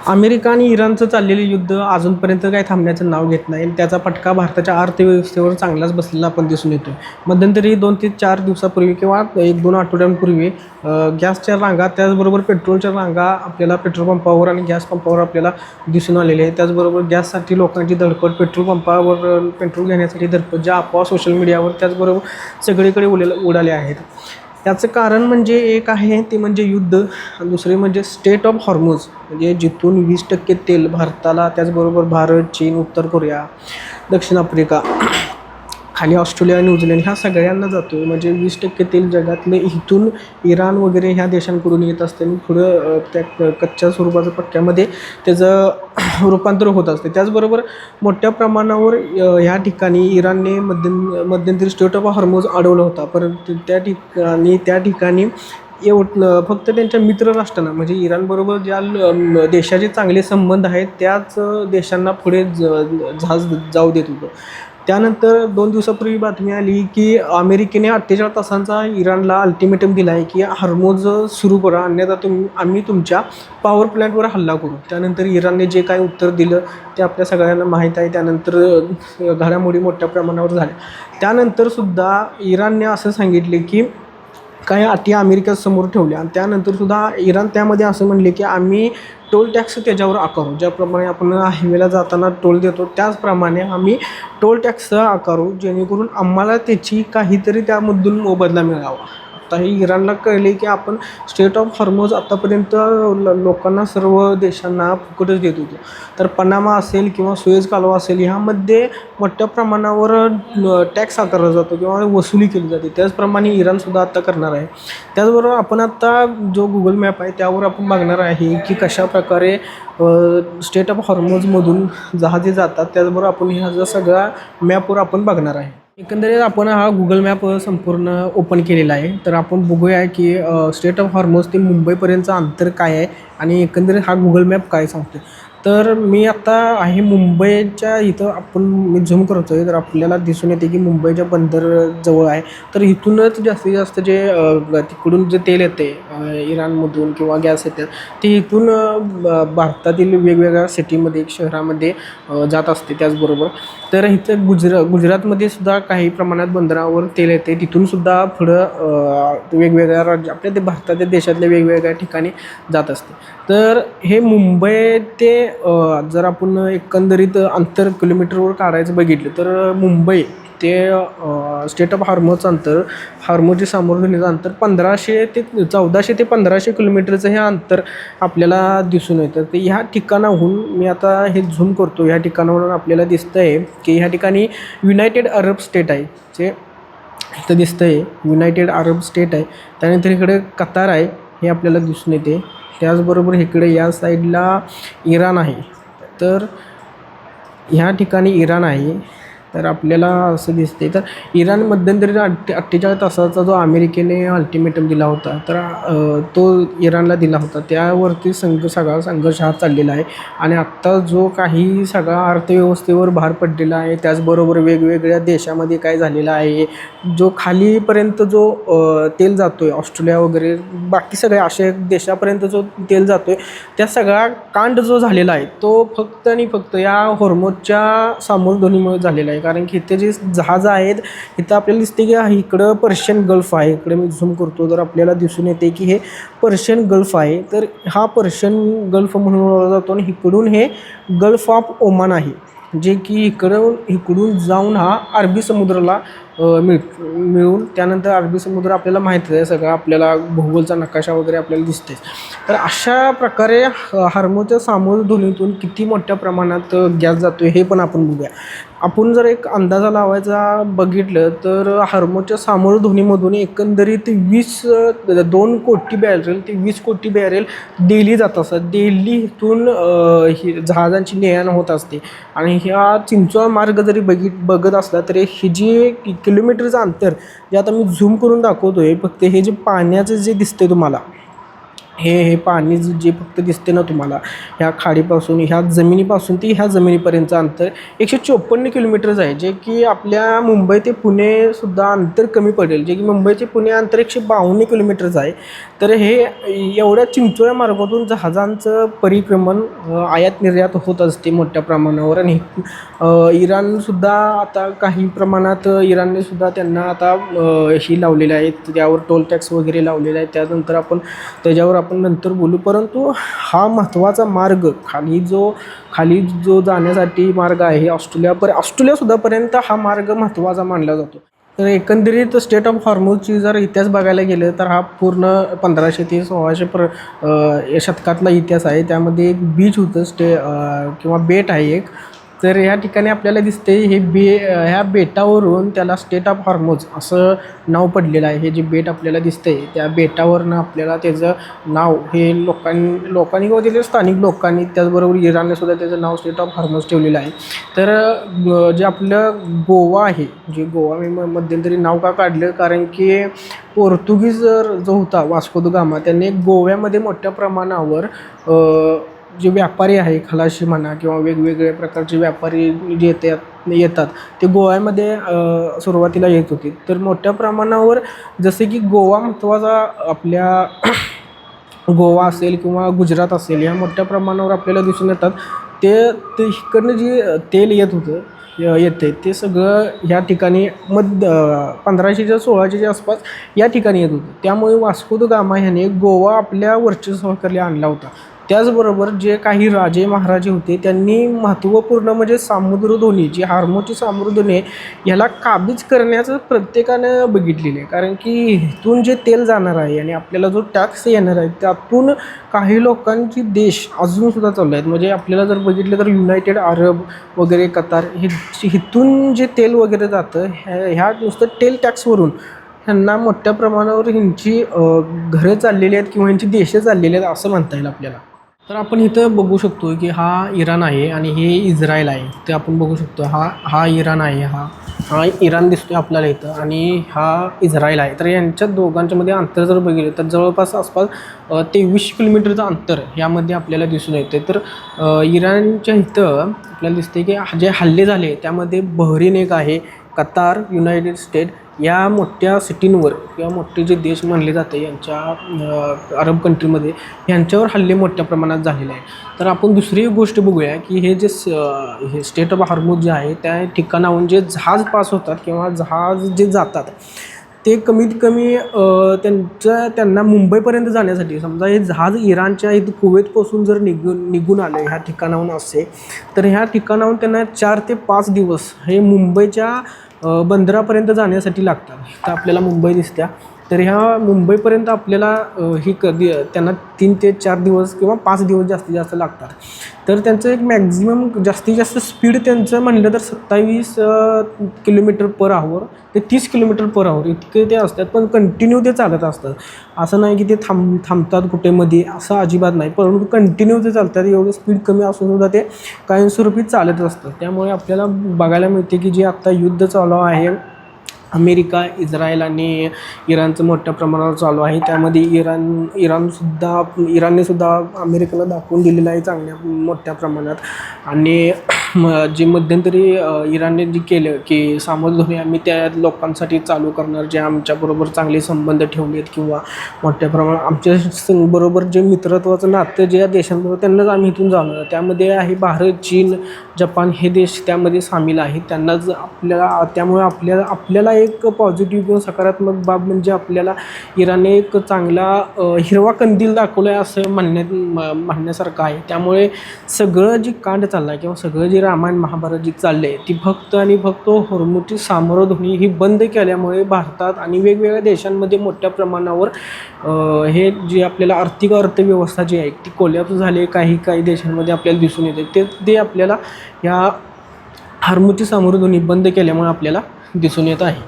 America आणि इराणचं चाललेलं युद्ध अजूनपर्यंत काही थांबण्याचं नाव घेत नाही आणि त्याचा फटका भारताच्या अर्थव्यवस्थेवर चांगलाच बसलेला आपण दिसून येतो. मध्यंतरी 2 ते 4 दिवसापूर्वी किंवा 1-2 आठवड्यांपूर्वी गॅसच्या रांगा, त्याचबरोबर पेट्रोलच्या रांगा आपल्याला पेट्रोल पंपावर आणि गॅस पंपावर आपल्याला दिसून आलेले आहे. त्याचबरोबर गॅससाठी लोकांची धडपड, पेट्रोल पंपावर पेट्रोल घेण्यासाठी धडपड, ज्या अफवा सोशल मीडियावर त्याचबरोबर सगळीकडे उडाल्या आहेत. त्याचं कारण म्हणजे एक आहे ते म्हणजे युद्ध आणि दुसरे म्हणजे स्टेट ऑफ हॉर्मुझ, म्हणजे जिथून 20% तेल भारताला, त्याचबरोबर भारत, चीन, उत्तर कोरिया, दक्षिण आफ्रिका, खाली ऑस्ट्रेलिया, न्यूझीलंड ह्या सगळ्यांना जातो आहे. म्हणजे 20% तेल जगातले इथून इराण वगैरे ह्या देशांकडून येत असते आणि पुढं त्या कच्च्या स्वरूपाच्या पट्ट्यामध्ये त्याचं रूपांतर होत असते. त्याचबरोबर मोठ्या प्रमाणावर ह्या ठिकाणी इराणने मध्यंतरी स्टेट ऑफ हॉर्मुझ अडवला होता. परंतु त्या ठिकाणी फक्त त्यांच्या मित्र राष्ट्रांना, म्हणजे इराणबरोबर ज्या देशाचे चांगले संबंध आहेत त्याच देशांना पुढे जहाज जाऊ देत होतं. त्यानंतर 2 दिवसापूर्वी बातमी आली की अमेरिकेने 48 तासांचा इराणला अल्टिमेटम दिला आहे की हॉर्मुझ सुरू करा, अन्यथा आम्ही तुमच्या पॉवर प्लॅन्टवर हल्ला करू. त्यानंतर इराणने जे काही उत्तर दिलं ते आपल्या सगळ्यांना माहीत आहे. त्यानंतर घडामोडी मोठ्या प्रमाणावर झाल्या. त्यानंतरसुद्धा इराणने असं सांगितले की काही अटी अमेरिकेसमोर ठेवल्या आणि त्यानंतरसुद्धा इराण त्यामध्ये असं म्हणले की आम्ही टोल टॅक्स त्याच्यावर आकारू, ज्याप्रमाणे आपण हायवेला जाताना टोल देतो त्याचप्रमाणे आम्ही टोल टॅक्स आकारू, जेणेकरून आम्हाला त्याची काहीतरी त्यामधून मोबदला मिळावा. आता हे इराणला कळले की आपण स्टेट ऑफ हॉर्मुझ आत्तापर्यंत लोकांना, सर्व देशांना फुकटच देत होतो. तर पनामा असेल किंवा सुएझ कालवा असेल ह्यामध्ये मोठ्या प्रमाणावर टॅक्स आकारला जातो किंवा वसुली केली जाते. त्याचप्रमाणे इराणसुद्धा आत्ता करणार आहे. त्याचबरोबर आपण आत्ता जो गुगल मॅप आहे त्यावर आपण बघणार आहे की कशाप्रकारे स्टेट ऑफ हॉर्मुझमधून जहाजे जातात. त्याचबरोबर आपण ह्या सगळ्या मॅपवर आपण बघणार आहे. एकंदरीत आपण हा गुगल मॅप संपूर्ण ओपन केलेला आहे. तर आपण बघूया की स्टेट ऑफ हॉर्मुझ ते मुंबईपर्यंतचं अंतर काय आहे आणि एकंदरीत हा गुगल मॅप काय सांगतो. तर मी आत्ता आहे मुंबईच्या इथं, मी झूम करतो आहे तर आपल्याला दिसून येते की मुंबईच्या बंदरजवळ आहे. तर इथूनच जास्तीत जास्त जे तिकडून जे तेल येते इराणमधून किंवा गॅस येतात ते इथून भारतातील वेगवेगळ्या सिटीमध्ये, शहरामध्ये जात असते. त्याचबरोबर तर इथं गुजरातमध्ये सुद्धा काही प्रमाणात बंदरावर तेल येते, तिथूनसुद्धा पुढं वेगवेगळ्या आपल्या ते भारताच्या देशातल्या वेगवेगळ्या ठिकाणी जात असते. तर हे मुंबई ते जर आपण एकंदरीत अंतर किलोमीटरवर काढायचं बघितलं तर मुंबई ते स्टेट ऑफ हॉर्मुझचं अंतर, हॉर्मुझची सामुद्रधुनीचं अंतर 1400 ते 1500 किलोमीटरचं हे अंतर आपल्याला दिसून येतं. तर ह्या ठिकाणाहून मी आता हे झूम करतो, ह्या ठिकाणावरून आपल्याला दिसतं आहे की ह्या ठिकाणी युनायटेड अरब स्टेट आहे, जे इथं दिसतं आहे युनायटेड अरब स्टेट आहे. त्यानंतर इकडे कतार आहे हे आपल्याला दिसून येते. त्याचबरोबर इकडे या साईडला इराण आहे. तर ह्या ठिकाणी इराण आहे. तर आपल्याला असं दिसते तर इराण मध्यंतरी 48 तासाचा जो अमेरिकेने अल्टिमेटम दिला होता तर तो इराणला दिला होता, त्यावरती सगळा संघर्ष हा चाललेला आहे. आणि आत्ता जो काही सगळा अर्थव्यवस्थेवर भार पडलेला आहे, त्याचबरोबर वेगवेगळ्या देशामध्ये काय झालेला आहे, जो खालीपर्यंत जो तेल जातो आहे ऑस्ट्रेलिया वगैरे बाकी सगळ्या अशा देशापर्यंत जो तेल जातो आहे, त्या सगळा कांड जो झालेला आहे तो फक्त आणि फक्त या हॉर्मुझच्या सामुद्रधुनीमुळे झालेला आहे. कारण की इथे जे जहाजं आहेत इथं आपल्याला दिसते की इकडं पर्शियन गल्फ आहे. इकडे मी झूम करतो तर आपल्याला दिसून येते की हे पर्शियन गल्फ आहे. तर हा पर्शियन गल्फ म्हणून ओळखला जातो आणि इकडून हे गल्फ ऑफ ओमान आहे, जे की इकडून जाऊन हा अरबी समुद्राला मिळून त्यानंतर अरबी समुद्र आपल्याला माहिती आहे, सगळा आपल्याला भूगोलचा नकाशा वगैरे आपल्याला दिसते. तर अशा प्रकारे हॉर्मुझच्या सामुद्रधुनीतून किती मोठ्या प्रमाणात गॅस जातो हे पण आपण बघूया. आपण जर एक अंदाजा लावायचा बघितलं तर हॉर्मुझच्या सामुद्रधुनीमधून एकंदरीत 2 कोटी बॅरल ते 20 कोटी बॅरल डेली जात असतात. डेली इथून ही जहाजांची ने-आण होत असते. आणि ह्या चिंचोळा मार्ग जरी बघत असला तरी ही जी किलोमीटरचं अंतर जे आता मी झूम करून दाखवतो आहे, फक्त हे जे पाण्याचं जे दिसते तुम्हाला हे पाणी जे फक्त दिसते ना तुम्हाला, ह्या खाडीपासून ह्या जमिनीपासून ती ह्या जमिनीपर्यंतचं अंतर 154 किलोमीटर्स आहे, जे की आपल्या मुंबई ते पुणेसुद्धा अंतर कमी पडेल. जे की मुंबई ते पुणे अंतर 152 किलोमीटर्स आहे. तर हे एवढ्या चिंचोळ्या मार्गातून जहाजांचं परिक्रमण आयात निर्यात होत असते मोठ्या प्रमाणावर. आणि इराणसुद्धा आता काही प्रमाणात इराणनेसुद्धा त्यांना आता ही लावलेली आहेत, त्यावर टोल टॅक्स वगैरे लावलेला आहे. त्यानंतर त्याच्यावर आपण नंतर बोलू. परंतु हा महत्त्वाचा मार्ग खाली जो जाण्यासाठी मार्ग आहे ऑस्ट्रेलियासुद्धापर्यंत हा मार्ग महत्त्वाचा मानला जातो. तर एकंदरीत स्टेट ऑफ हॉर्मुझची जर इतिहास बघायला गेलं तर हा पूर्ण 1500 ते 1600 शतकातला इतिहास आहे. त्यामध्ये एक बीच होतं किंवा बेट आहे एक. तर ह्या ठिकाणी आपल्याला दिसते ह्या बेटावरून त्याला स्टेट ऑफ हॉर्मुझ असं नाव पडलेलं आहे. हे जे बेट आपल्याला दिसतंय त्या बेटावरनं आपल्याला त्याचं नाव हे लोकांनी किंवा तिथे स्थानिक लोकांनी, त्याचबरोबर इराणने सुद्धा त्याचं नाव स्टेट ऑफ हॉर्मुझ ठेवलेलं आहे. तर जे आपलं गोवा आहे, जे गोवा मी मध्यंतरी नाव का काढलं, कारण की पोर्तुगीज जो होता वास्को द गामा, त्यांनी गोव्यामध्ये मोठ्या प्रमाणावर जे व्यापारी आहे, खलाशी म्हणा किंवा वेगवेगळ्या प्रकारचे व्यापारी जे येतात ते गोव्यामध्ये सुरुवातीला येत होते. तर मोठ्या प्रमाणावर जसे की गोवा महत्त्वाचा आपल्या गोवा असेल किंवा गुजरात असेल, या मोठ्या प्रमाणावर आपल्याला दिसून येतात. ते इकडनं जे तेल येते ते सगळं ह्या ठिकाणी 1500च्या 1600च्या आसपास या ठिकाणी येत होतं. त्यामुळे वास्को द गामा ह्याने गोवा आपल्या वर्चस्वाखाली आणला होता. त्याचबरोबर जे काही राजे महाराजे होते त्यांनी महत्त्वपूर्ण म्हणजे सामुद्रधुनी, जी हॉर्मुझची सामुद्रधुनी आहे, ह्याला काबीज करण्याचं प्रत्येकानं बघितलेलं आहे. कारण की इथून जे तेल जाणार आहे आणि आपल्याला जो टॅक्स येणार आहे त्यातून काही लोकांची देश अजूनसुद्धा चालू आहेत. म्हणजे आपल्याला जर बघितलं तर युनायटेड अरब वगैरे, कतार, इथून जे तेल वगैरे जातं ह्या नुसतं तेल टॅक्सवरून ह्यांना मोठ्या प्रमाणावर ह्यांची घरं चाललेली आहेत किंवा ह्यांची देशं चाललेली आहेत असं म्हणता येईल आपल्याला. तर आपण इथं बघू शकतो की हा इराण आहे आणि हे इस्रायल आहे. ते आपण बघू शकतो हा इराण आहे, हा इराण दिसतोय आपल्याला इथं, आणि हा इस्रायल आहे. तर यांच्या दोघांच्यामध्ये अंतर जर बघितलं तर जवळपास आसपास 23 किलोमीटरचं अंतर यामध्ये आपल्याला दिसून येते. तर इराणच्या इथं आपल्याला दिसते की जे हल्ले झाले त्यामध्ये बहरीन एक आहे, कतार, युनायटेड स्टेट या मोठ्या सिटींवर किंवा मोठे जे देश मानले जाते यांच्या अरब कंट्रीमध्ये यांच्यावर हल्ले मोठ्या प्रमाणात झालेले आहे. तर आपण दुसरी एक गोष्ट बघूया की हे हे स्टेट ऑफ हॉर्मुझ जे आहे त्या ठिकाणाहून जे जहाज पास होतात किंवा जहाज जे जातात ते कमीत कमी त्यांना मुंबईपर्यंत जाण्यासाठी, समजा हे जहाज इराणच्या इथं कुवेतपासून जर निघून आलं ह्या ठिकाणाहून असे, तर ह्या ठिकाणाहून त्यांना 4 ते 5 दिवस हे मुंबईच्या बंदरापर्यंत जाण्यासाठी लागतात. तर आपल्याला मुंबई दिसत्या, तर ह्या मुंबईपर्यंत आपल्याला त्यांना 3 ते 4 दिवस किंवा 5 दिवस जास्तीत जास्त लागतात. तर त्यांचं एक मॅक्झिमम जास्तीत जास्त स्पीड त्यांचं म्हणलं तर 27 किलोमीटर पर आवर ते 30 किलोमीटर पर आवर इतके ते असतात. पण कंटिन्यू ते चालत असतात. असं नाही की ते थांबतात कुठे मध्ये, असं अजिबात नाही. परंतु कंटिन्यू ते चालतात. एवढं स्पीड कमी असून सुद्धा ते कायमस्वरूपी चालत असतात. त्यामुळे आपल्याला बघायला मिळते की जे आत्ता युद्ध चालू आहे अमेरिका, इस्रायल आणि इराणचं मोठ्या प्रमाणावर चालू आहे, त्यामध्ये इराणने सुद्धा अमेरिकेला दाखवून दिलेलं आहे चांगल्या मोठ्या प्रमाणात. आणि जे मध्यंतरी इराणने जे केलं की सामुद्रधुनी आम्ही त्या लोकांसाठी चालू करणार जे आमच्याबरोबर चांगले संबंध ठेवलेत किंवा मोठ्या प्रमाणात आमच्या बरोबर जे मित्रत्वाचं नातं जे या देशांबरोबर त्यांनाच आम्ही इथून जाणार. त्यामध्ये आहे भारत, चीन, जपान हे देश त्यामध्ये सामील आहेत. त्यांनाच त्यामुळे आपल्याला एक पॉझिटिव्ह किंवा सकारात्मक बाब म्हणजे आपल्याला इराणने एक चांगला हिरवा कंदील दाखवला आहे असं म्हणण्यासारखं आहे. त्यामुळे सगळं जे कांड चाललं आहे किंवा सगळं जे रामायण महाभारत जी चाललं आहे ती फक्त आणि फक्त हॉर्मुझची सामुद्रधुनी ही बंद केल्यामुळे भारतात आणि वेगवेगळ्या देशांमध्ये मोठ्या प्रमाणावर हे जे आपल्याला अर्थव्यवस्था जी आहे ती कोलॅप्स झाली. काही देशांमध्ये आपल्याला दिसून येते ते आपल्याला या हॉर्मुझची सामुद्रधुनी बंद केल्यामुळे आपल्याला दिसून येत आहे.